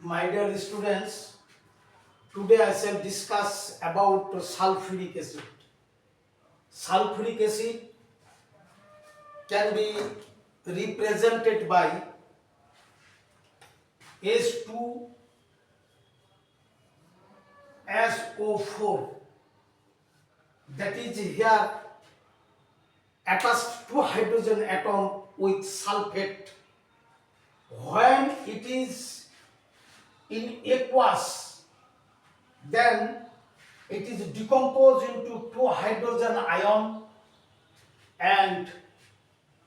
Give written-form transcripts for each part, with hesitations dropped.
My dear students, today I shall discuss about sulfuric acid. Sulfuric acid can be represented by H2SO4, that is here attached to hydrogen atom with sulphate. When it is in aqueous, then it is decomposed into two hydrogen ion and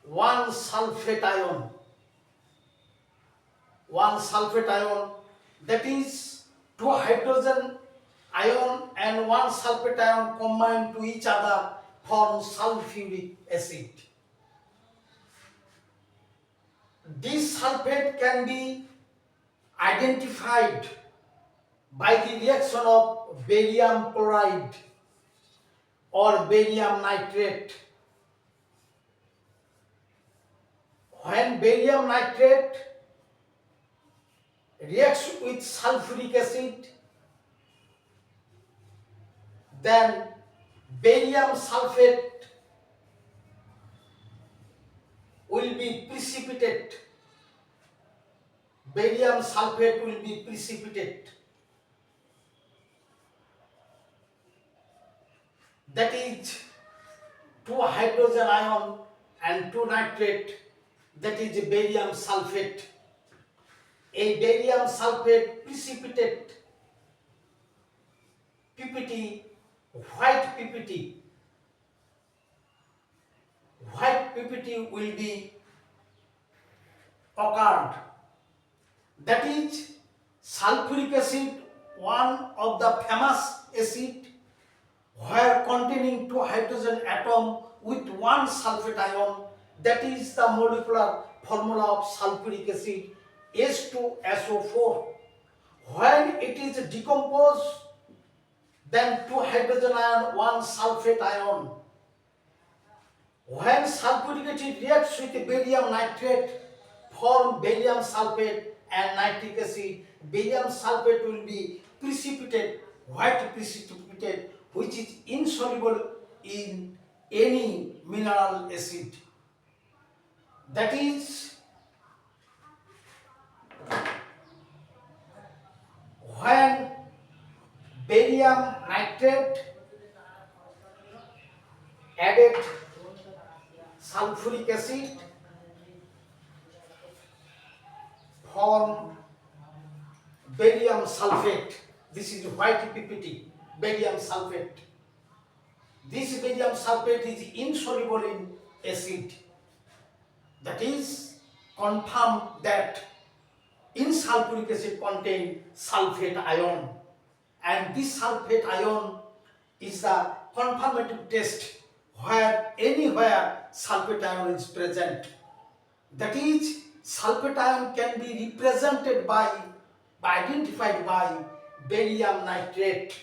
one sulphate ion. That is two hydrogen ion and one sulphate ion combined to each other form sulfuric acid. This sulphate can be identified by the reaction of barium chloride or barium nitrate. When barium nitrate reacts with sulfuric acid, then barium sulphate will be precipitate. Barium sulphate will be precipitate. That is two hydrogen ion and two nitrate, that is barium sulphate. A barium sulphate precipitate PPT, white PPT. White PPT will be occurred. That is sulfuric acid, one of the famous acid where containing two hydrogen atom with one sulphate ion. That is the molecular formula of sulfuric acid, H2SO4. When it is decomposed, then two hydrogen ion, one sulphate ion. When sulfuric acid reacts with barium nitrate, form barium sulphate and nitric acid, barium sulphate will be precipitate, white precipitate, which is insoluble in any mineral acid. That is, when barium nitrate added sulfuric acid, form barium sulphate. This is white PPT, barium sulphate. This barium sulphate is insoluble in acid. That is, confirm that in sulfuric acid contain sulphate ion, and this sulphate ion is the confirmative test where anywhere sulphate ion is present. That is, sulphate ion can be represented identified by barium nitrate,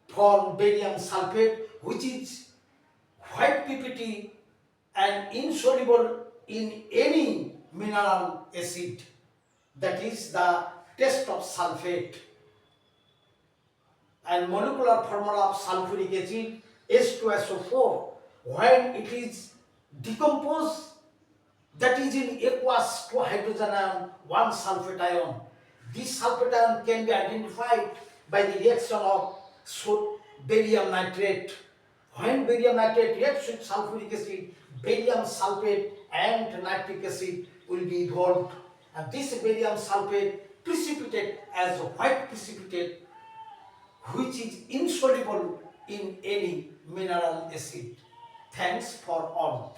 form barium sulphate, which is white PPT and insoluble in any mineral acid. That is the test of sulphate. And molecular formula of sulfuric acid, H2SO4, when it is decomposed, that is in aqueous, two hydrogen ion, one sulphate ion. This sulphate ion can be identified by the reaction of barium nitrate. When barium nitrate reacts with sulfuric acid, barium sulphate and nitric acid will be evolved, and this barium sulphate precipitate as a white precipitate, which is insoluble in any mineral acid. Thanks for all.